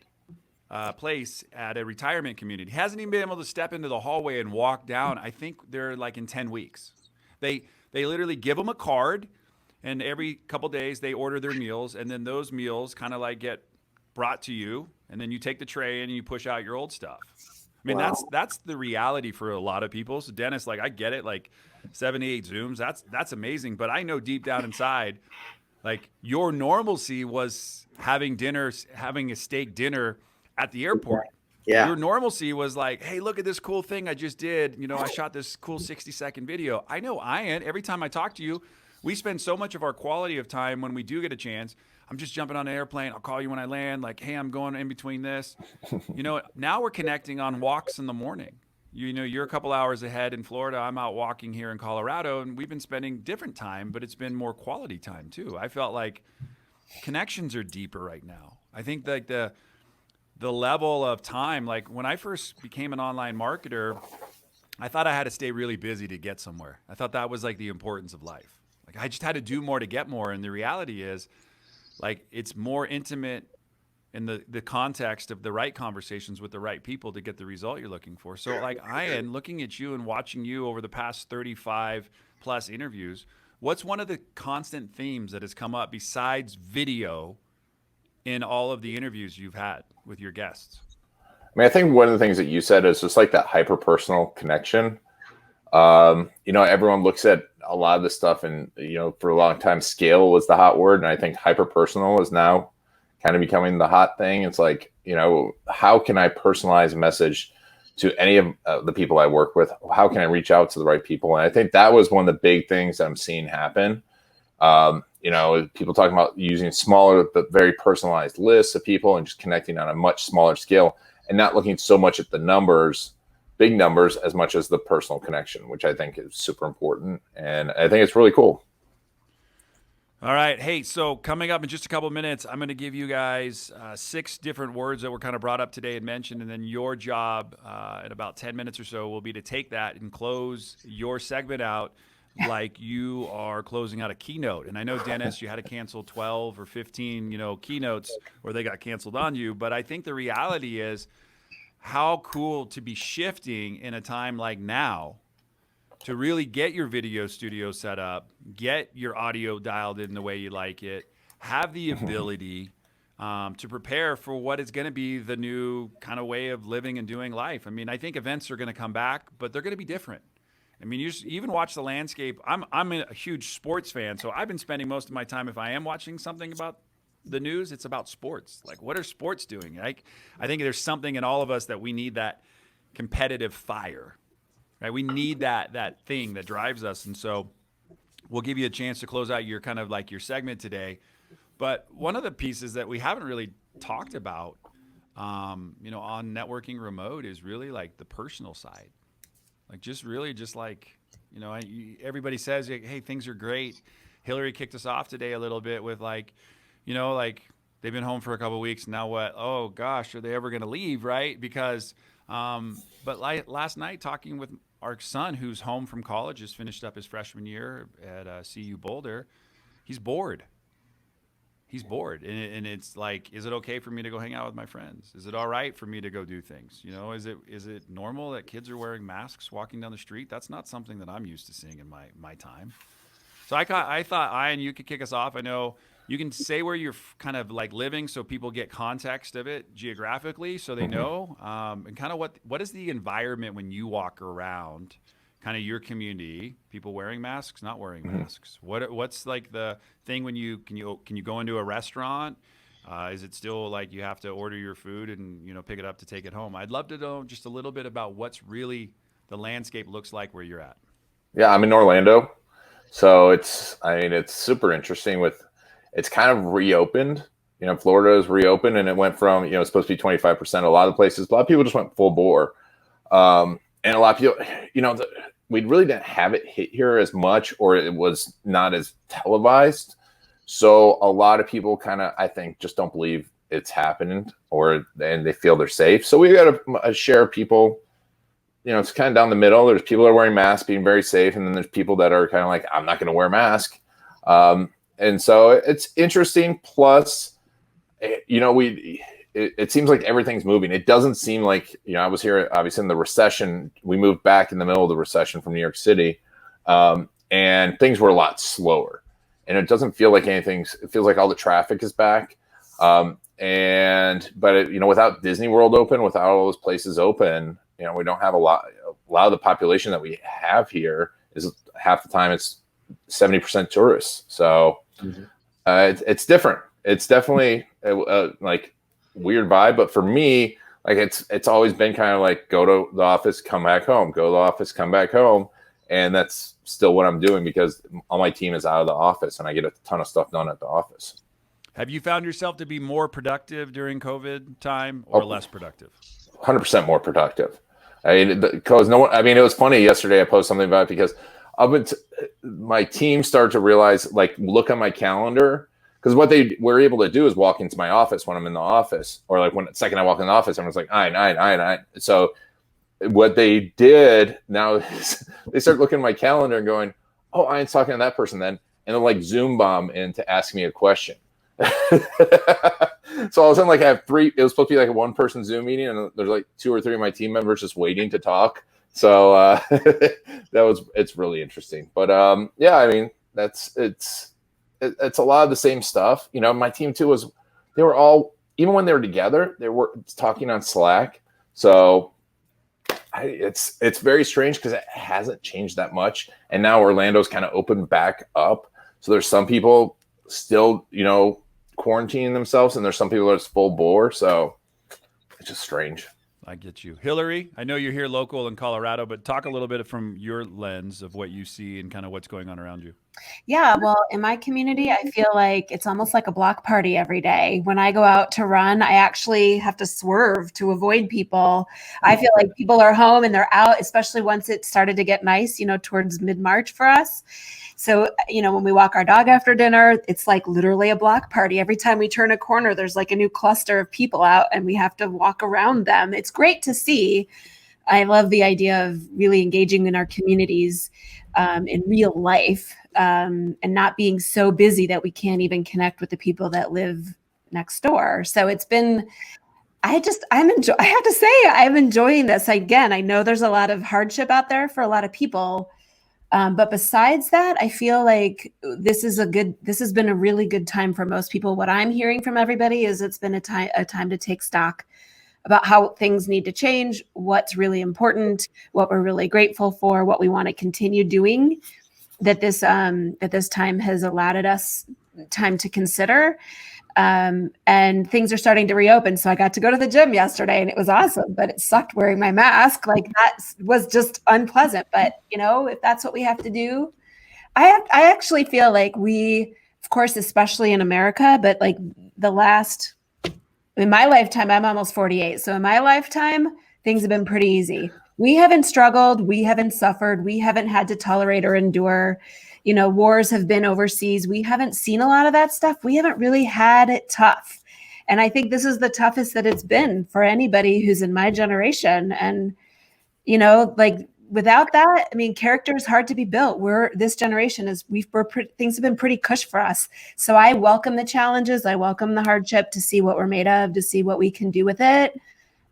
place at a retirement community. He hasn't even been able to step into the hallway and walk down. I think they're like in 10 weeks. They literally give them a card, and every couple days they order their meals, and then those meals kind of like get brought to you, and then you take the tray and you push out your old stuff. I mean, wow. That's the reality for a lot of people. So Dennis, like I get it, like 78 Zooms, that's amazing. But I know deep down inside, like your normalcy was having a steak dinner at the airport. Yeah. Your normalcy was like, hey, look at this cool thing I just did. I shot this cool 60-second video. I know Ian, every time I talk to you, we spend so much of our quality of time when we do get a chance. I'm just jumping on an airplane. I'll call you when I land. Like, hey, I'm going in between this. Now we're connecting on walks in the morning. You're a couple hours ahead in Florida. I'm out walking here in Colorado, and we've been spending different time, but it's been more quality time too. I felt like connections are deeper right now. I think like the level of time, like when I first became an online marketer, I thought I had to stay really busy to get somewhere. I thought that was like the importance of life. Like I just had to do more to get more. And the reality is like, it's more intimate in the context of the right conversations with the right people to get the result you're looking for. So like Ian, looking at you and watching you over the past 35 plus interviews, what's one of the constant themes that has come up besides video in all of the interviews you've had with your guests? I mean, I think one of the things that you said is just like that hyper-personal connection. Everyone looks at a lot of this stuff and, for a long time, scale was the hot word. And I think hyper-personal is now kind of becoming the hot thing. It's like, how can I personalize a message to any of the people I work with? How can I reach out to the right people? And I think that was one of the big things I'm seeing happen. People talking about using smaller but very personalized lists of people and just connecting on a much smaller scale and not looking so much at the numbers, big numbers, as much as the personal connection, which I think is super important. And I think it's really cool. All right. Hey, so coming up in just a couple of minutes, I'm going to give you guys 6 different words that were kind of brought up today and mentioned. And then your job in about 10 minutes or so will be to take that and close your segment out like you are closing out a keynote. And I know, Dennis, you had to cancel 12 or 15, keynotes where they got canceled on you. But I think the reality is how cool to be shifting in a time like now to really get your video studio set up, get your audio dialed in the way you like it, have the ability to prepare for what is going to be the new kind of way of living and doing life. I mean, I think events are going to come back, but they're going to be different. I mean, you even watch the landscape. I'm a huge sports fan, so I've been spending most of my time, if I am watching something about the news, it's about sports. Like, what are sports doing? Like, I think there's something in all of us that we need, that competitive fire, right? We need that thing that drives us. And so we'll give you a chance to close out your kind of like your segment today. But one of the pieces that we haven't really talked about, on networking remote is really like the personal side. Like everybody says, hey, things are great. Hillary kicked us off today a little bit with like they've been home for a couple of weeks. Now what? Oh gosh, are they ever going to leave? Right? Because, but last night talking with our son, who's home from college, just finished up his freshman year at CU Boulder, he's bored. He's bored. And it's like, is it okay for me to go hang out with my friends? Is it all right for me to go do things? Is it normal that kids are wearing masks walking down the street? That's not something that I'm used to seeing in my time. So I thought you could kick us off. I know you can say where you're kind of like living so people get context of it geographically so they know. And kind of what is the environment when you walk around kind of your community, people wearing masks, not wearing masks? What's like the thing when can you go into a restaurant? Is it still like you have to order your food and pick it up to take it home? I'd love to know just a little bit about what's really the landscape looks like where you're at. Yeah, I'm in Orlando, so it's super interesting. It's kind of reopened. Florida is reopened, and it went from it's supposed to be 25%. A lot of places, a lot of people just went full bore. And a lot of people, we really didn't have it hit here as much, or it was not as televised. So a lot of people kind of, I think, just don't believe it's happening, and they feel they're safe. So we got a share of people, it's kind of down the middle. There's people that are wearing masks, being very safe. And then there's people that are kind of like, I'm not going to wear a mask. And so it's interesting. Plus, it seems like everything's moving. It doesn't seem like, I was here obviously in the recession. We moved back in the middle of the recession from New York City, and things were a lot slower. And it doesn't feel like it feels like all the traffic is back. But without Disney World open, without all those places open, we don't have a lot of the population that we have here is half the time it's 70% tourists. So it's different. It's definitely like weird vibe, but for me, like it's always been kind of like go to the office, come back home, go to the office, come back home. And that's still what I'm doing because all my team is out of the office and I get a ton of stuff done at the office. Have you found yourself to be more productive during COVID time or less productive? 100% more productive. Because it was funny yesterday. I posted something about it because my team started to realize, like, look at my calendar. Because what they were able to do is walk into my office when I'm in the office, or like when the second I walk in the office, everyone's like, I. So what they did now is they start looking at my calendar and going, oh, I ain't talking to that person then. And they'll like Zoom bomb in to ask me a question. So all of a sudden, like I have three, it was supposed to be like a one person Zoom meeting and there's like 2 or 3 of my team members just waiting to talk. So it's really interesting. But it's a lot of the same stuff. My team too they were all, even when they were together, they were talking on Slack. So it's very strange because it hasn't changed that much. And now Orlando's kind of opened back up. So there's some people still, quarantining themselves, and there's some people that's full bore. So it's just strange. I get you. Hillary, I know you're here local in Colorado, but talk a little bit from your lens of what you see and kind of what's going on around you. Yeah, well, in my community, I feel like it's almost like a block party every day. When I go out to run, I actually have to swerve to avoid people. I feel like people are home and they're out, especially once it started to get nice, towards mid-March for us. So, when we walk our dog after dinner, it's like literally a block party. Every time we turn a corner, there's like a new cluster of people out and we have to walk around them. It's great to see. I love the idea of really engaging in our communities in real life and not being so busy that we can't even connect with the people that live next door. So it's been, I have to say, I'm enjoying this. Again, I know there's a lot of hardship out there for a lot of people. But besides that, I feel like this has been a really good time for most people. What I'm hearing from everybody is it's been a time to take stock about how things need to change, what's really important, what we're really grateful for, what we want to continue doing, that this time has allowed us time to consider. And things are starting to reopen. So I got to go to the gym yesterday and it was awesome, but it sucked wearing my mask. Like that was just unpleasant. But if that's what we have to do, I actually feel like we, of course, especially in America, but like in my lifetime, I'm almost 48. So in my lifetime, things have been pretty easy. We haven't struggled. We haven't suffered. We haven't had to tolerate or endure. Wars have been overseas. We haven't seen a lot of that stuff. We haven't really had it tough. And I think this is the toughest that it's been for anybody who's in my generation. And, without that, character is hard to be built. This generation things have been pretty cush for us. So I welcome the challenges. I welcome the hardship to see what we're made of, to see what we can do with it.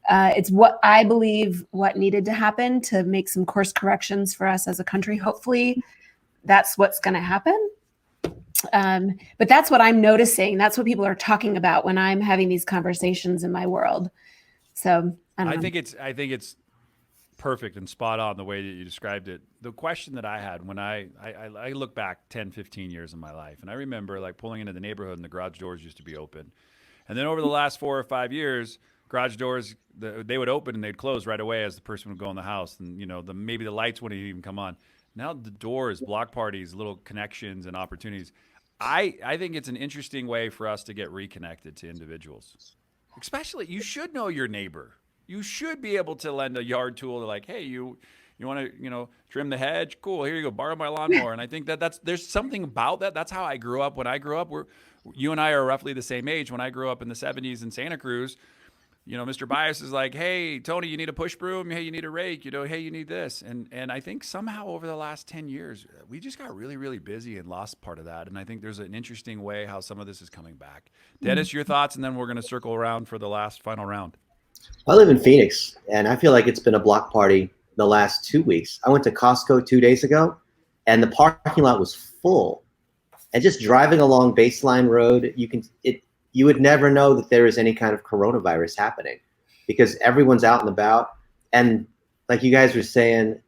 It's what I believe what needed to happen to make some course corrections for us as a country. Hopefully that's what's going to happen. But that's what I'm noticing. That's what people are talking about when I'm having these conversations in my world. So I think it's perfect and spot on the way that you described it. The question that I had when I look back 10, 15 years in my life, and I remember like pulling into the neighborhood and the garage doors used to be open. And then over the last 4 or 5 years, garage doors, they would open and they'd close right away as the person would go in the house. And, maybe the lights wouldn't even come on. Now the doors, block parties, little connections and opportunities. I think it's an interesting way for us to get reconnected to individuals. Especially, you should know your neighbor. You should be able to lend a yard tool to like, hey, you want to, trim the hedge? Cool, here you go, borrow my lawnmower. And I think there's something about that. That's how I grew up. When I grew up, you and I are roughly the same age. When I grew up in the 70s in Santa Cruz, Mr. Bias is like, hey, Tony, you need a push broom? Hey, you need a rake? Hey, you need this. And I think somehow over the last 10 years, we just got really, really busy and lost part of that. And I think there's an interesting way how some of this is coming back. Dennis, your thoughts, and then we're going to circle around for the last final round. I live in Phoenix, and I feel like it's been a block party the last 2 weeks. I went to Costco 2 days ago, and the parking lot was full. And just driving along Baseline Road, you would never know that there is any kind of coronavirus happening because everyone's out and about. And like you guys were saying,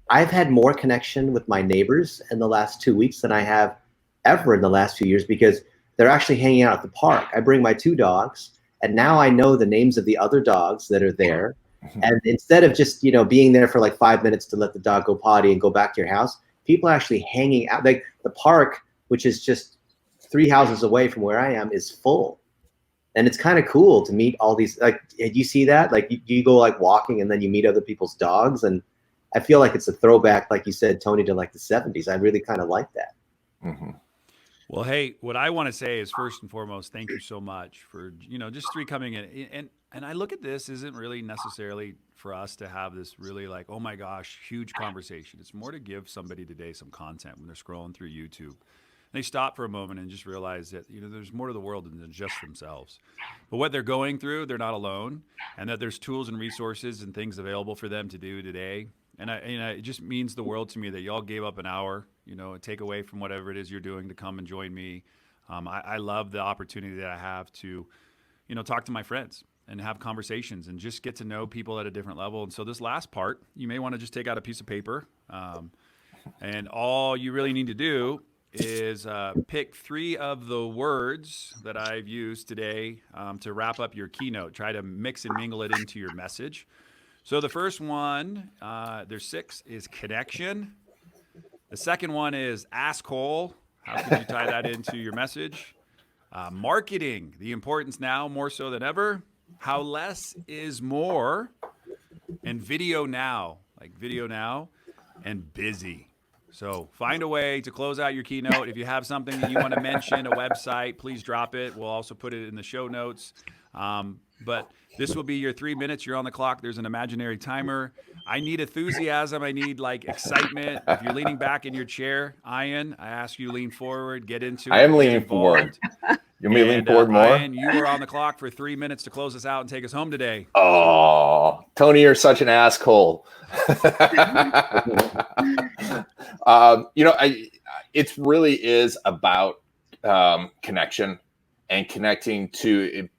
I've had more connection with my neighbors in the last 2 weeks than I have ever in the last few years because they're actually hanging out at the park. I bring my 2 dogs, and now I know the names of the other dogs that are there. And instead of just, being there for like 5 minutes to let the dog go potty and go back to your house, people are actually hanging out. Like the park, which is just 3 houses away from where I am, is full. And it's kind of cool to meet all these, like, do you see that? Like you go like walking and then you meet other people's dogs. And I feel like it's a throwback, like you said, Tony, to like the 70s. I really kind of like that. Mm-hmm. Well, hey, what I want to say is first and foremost, thank you so much for, just 3 coming in. And I look at this isn't really necessarily for us to have this really like, oh my gosh, huge conversation. It's more to give somebody today some content when they're scrolling through YouTube. They stop for a moment and just realize that, there's more to the world than just themselves. But what they're going through, they're not alone, and that there's tools and resources and things available for them to do today. And it just means the world to me that y'all gave up an hour, take away from whatever it is you're doing to come and join me. I love the opportunity that I have to, talk to my friends and have conversations and just get to know people at a different level. And so this last part, you may want to just take out a piece of paper, and all you really need to do is pick 3 of the words that I've used today to wrap up your keynote. Try to mix and mingle it into your message. So the first one, there's 6, is connection. The second one is asshole. How can you tie that into your message? Marketing, the importance now more so than ever. How less is more. And video now, and busy. So find a way to close out your keynote. If you have something that you want to mention, a website, please drop it. We'll also put it in the show notes. But this will be your 3 minutes. You're on the clock. There's an imaginary timer. I need enthusiasm. I need like excitement. If you're leaning back in your chair, Ian, I ask you to lean forward, get into it. I am get leaning forward. involved. You may lean forward more. Ian, you are on the clock for 3 minutes to close us out and take us home today. Oh, Tony, you're such an asshole. It really is about connection and connecting to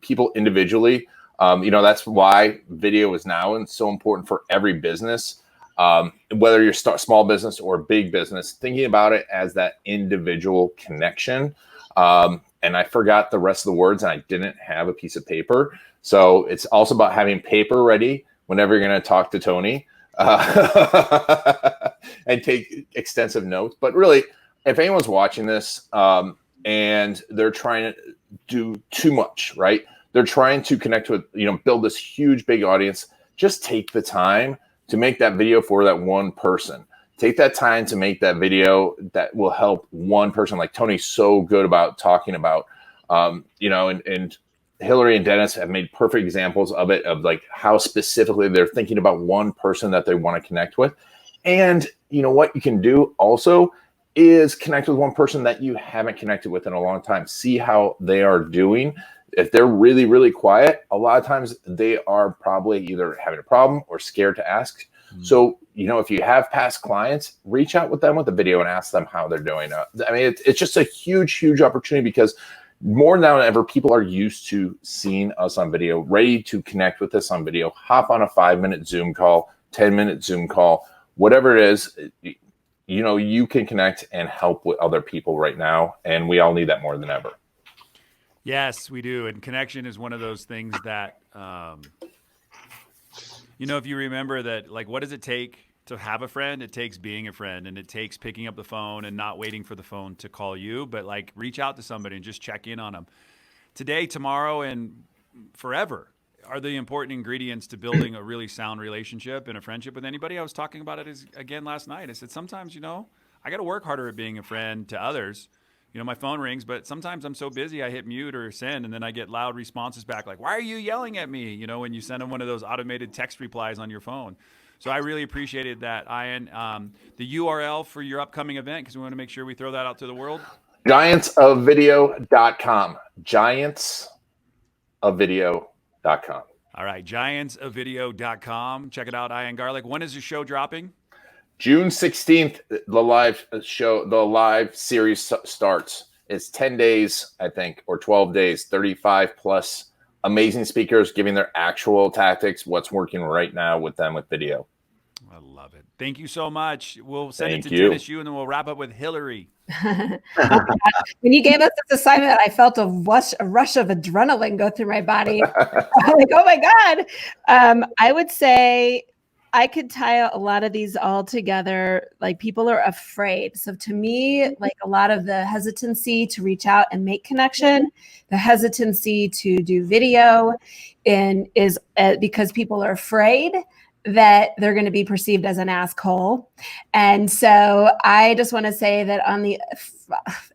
people individually. That's why video is now and so important for every business, whether you're small business or big business, thinking about it as that individual connection. And I forgot the rest of the words and I didn't have a piece of paper. So it's also about having paper ready whenever you're going to talk to Tony and take extensive notes. But really, if anyone's watching this and they're trying to do too much, right? They're trying to connect with, build this huge, big audience. Just take the time to make that video for that one person. Take that time to make that video that will help one person. Like Tony's so good about talking about, and Hillary and Dennis have made perfect examples of it, of like how specifically they're thinking about one person that they want to connect with. And what you can do also is connect with one person that you haven't connected with in a long time. See how they are doing. If they're really, really quiet, a lot of times they are probably either having a problem or scared to ask. Mm-hmm. So, if you have past clients, reach out with them with a video and ask them how they're doing. It's just a huge, huge opportunity because more now than ever, people are used to seeing us on video, ready to connect with us on video. Hop on a 5-minute Zoom call, 10-minute Zoom call, whatever it is. You can connect and help with other people right now. And we all need that more than ever. Yes, we do. And connection is one of those things that, if you remember that, like, what does it take to have a friend? It takes being a friend, and it takes picking up the phone and not waiting for the phone to call you, but like reach out to somebody and just check in on them. Today, tomorrow, and forever are the important ingredients to building a really sound relationship and a friendship with anybody. I was talking about it again last night. I said, sometimes, I got to work harder at being a friend to others. My phone rings, but sometimes I'm so busy I hit mute or send, and then I get loud responses back like, why are you yelling at me? When you send them one of those automated text replies on your phone. So I really appreciated that, Ian. The URL for your upcoming event, because we want to make sure we throw that out to the world. Giantsofvideo.com. Giantsofvideo.com. All right, giantsofvideo.com. Check it out, Ian Garlic. When is your show dropping? June 16th, the live series starts. It's 10 days, I think, or 12 days, 35 plus amazing speakers giving their actual tactics, what's working right now with them with video. I love it. Thank you so much. We'll send it to Dennis Yu, and then we'll wrap up with Hillary. When you gave us this assignment, I felt a rush of adrenaline go through my body. I'm like, oh my God. I would say I could tie a lot of these all together. Like, people are afraid. So to me, like, a lot of the hesitancy to reach out and make connection, the hesitancy to do video is because people are afraid that they're going to be perceived as an asshole. And so I just want to say that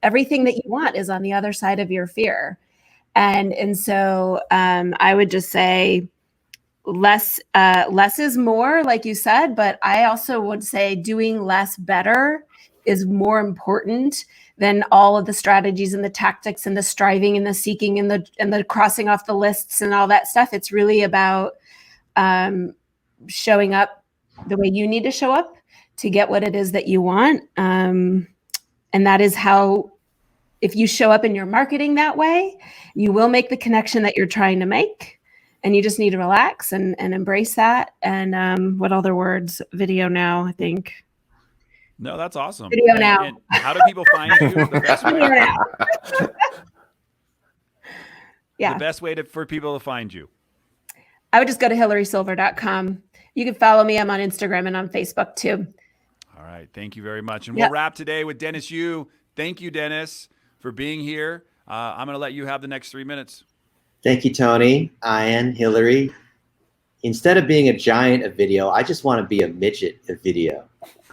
everything that you want is on the other side of your fear. And so I would just say, less is more, like you said, but I also would say doing less better is more important than all of the strategies and the tactics and the striving and the seeking and the crossing off the lists and all that stuff. It's really about showing up the way you need to show up to get what it is that you want. And that is how, if you show up in your marketing that way, you will make the connection that you're trying to make. And you just need to relax and embrace that. And what other words? Video now, I think. No, that's awesome. Video now. And how do people find you? The best way, Video now. Yeah. The best way for people to find you. I would just go to hillarysilver.com. You can follow me. I'm on Instagram and on Facebook too. All right. Thank you very much. And we'll wrap today with Dennis Yu. Thank you, Dennis, for being here. I'm going to let you have the next 3 minutes. Thank you, Tony, Ian, Hillary. Instead of being a giant of video, I just want to be a midget of video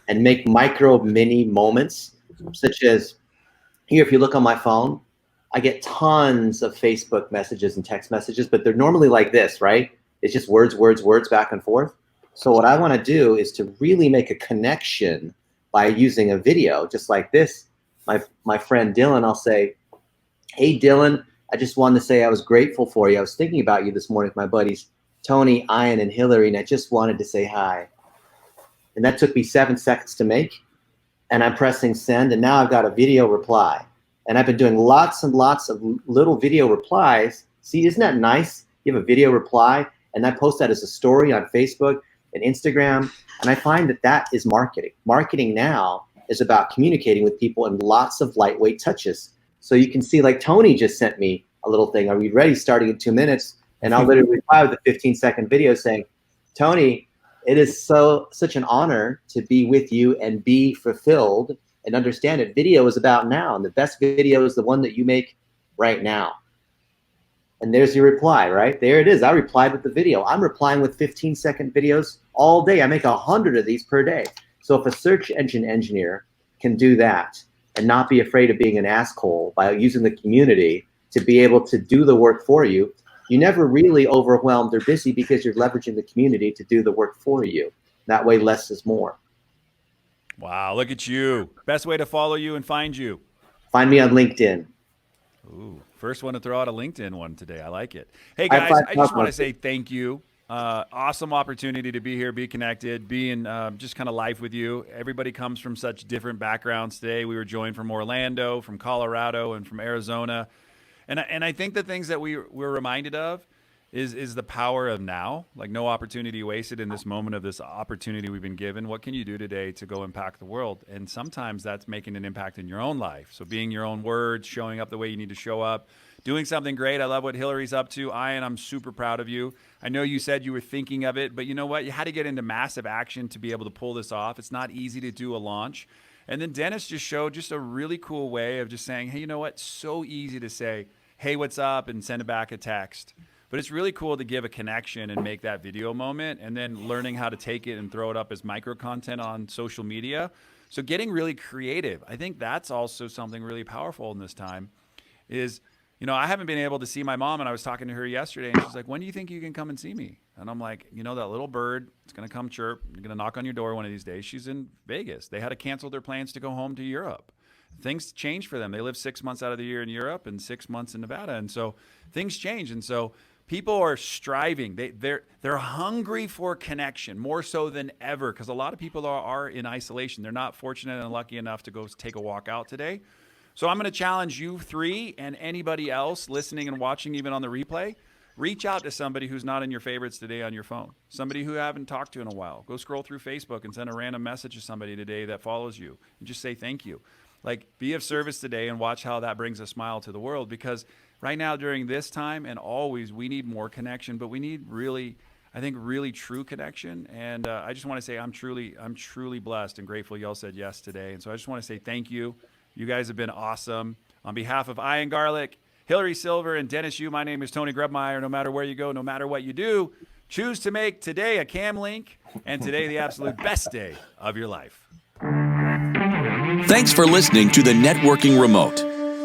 and make micro mini moments, such as here, if you look on my phone, I get tons of Facebook messages and text messages, but they're normally like this, right? It's just words, words, words back and forth. So what I want to do is to really make a connection by using a video, just like this. My friend Dylan, I'll say, hey, Dylan, I just wanted to say I was grateful for you. I was thinking about you this morning with my buddies, Tony, Ian, and Hillary, and I just wanted to say hi. And that took me 7 seconds to make. And I'm pressing send, and now I've got a video reply. And I've been doing lots and lots of little video replies. See, isn't that nice? You have a video reply, and I post that as a story on Facebook and Instagram. And I find that that is marketing. Marketing now is about communicating with people in lots of lightweight touches. So you can see, like Tony just sent me a little thing. Are we ready? Starting in 2 minutes. And I'll literally reply with a 15-second video saying, Tony, it is such an honor to be with you and be fulfilled and understand it. Video is about now, and the best video is the one that you make right now. And there's your reply, right? There it is. I replied with the video. I'm replying with 15-second videos all day. I make 100 of these per day. So if a search engine engineer can do that and not be afraid of being an asshole by using the community to be able to do the work for you, you're never really overwhelmed or busy because you're leveraging the community to do the work for you. That way, less is more. Wow, look at you. Best way to follow you and find you. Find me on LinkedIn. Ooh, first one to throw out a LinkedIn one today. I like it. Hey, guys, I just want to say thank you. Awesome opportunity to be here, be connected, be in just kind of life with you. Everybody comes from such different backgrounds today. We were joined from Orlando, from Colorado, and from Arizona. And I think the things that we're reminded of is the power of now, like no opportunity wasted in this moment of this opportunity we've been given. What can you do today to go impact the world? And sometimes that's making an impact in your own life. So being your own words, showing up the way you need to show up, doing something great. I love what Hillary's up to. Ian, I'm super proud of you. I know you said you were thinking of it, but you know what? You had to get into massive action to be able to pull this off. It's not easy to do a launch. And then Dennis just showed just a really cool way of just saying, hey, you know what? It's so easy to say, hey, what's up? And send it back a text. But it's really cool to give a connection and make that video moment, and then learning how to take it and throw it up as micro content on social media. So getting really creative. I think that's also something really powerful in this time is, you know, I haven't been able to see my mom, and I was talking to her yesterday, and she's like, when do you think you can come and see me? And I'm like, you know, that little bird, it's going to come chirp. You're going to knock on your door one of these days. She's in Vegas. They had to cancel their plans to go home to Europe. Things change for them. They live 6 months out of the year in Europe and 6 months in Nevada. And so things change. And so people are striving. They're hungry for connection more so than ever, because a lot of people are in isolation. They're not fortunate and lucky enough to go take a walk out today. So I'm going to challenge you three and anybody else listening and watching, even on the replay. Reach out to somebody who's not in your favorites today on your phone, somebody who you haven't talked to in a while. Go scroll through Facebook and send a random message to somebody today that follows you and just say thank you. Like, be of service today and watch how that brings a smile to the world, because right now during this time and always, we need more connection, but we need really true connection. And I just want to say I'm truly blessed and grateful y'all said yes today. And so I just want to say thank you. You guys have been awesome. On behalf of Ian Garlic, Hillary Silver, and Dennis Yu, my name is Tony Grubmeyer. No matter where you go, no matter what you do, choose to make today a Cam Link and today the absolute best day of your life. Thanks for listening to the Networking Remote.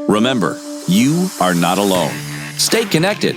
Remember, you are not alone. Stay connected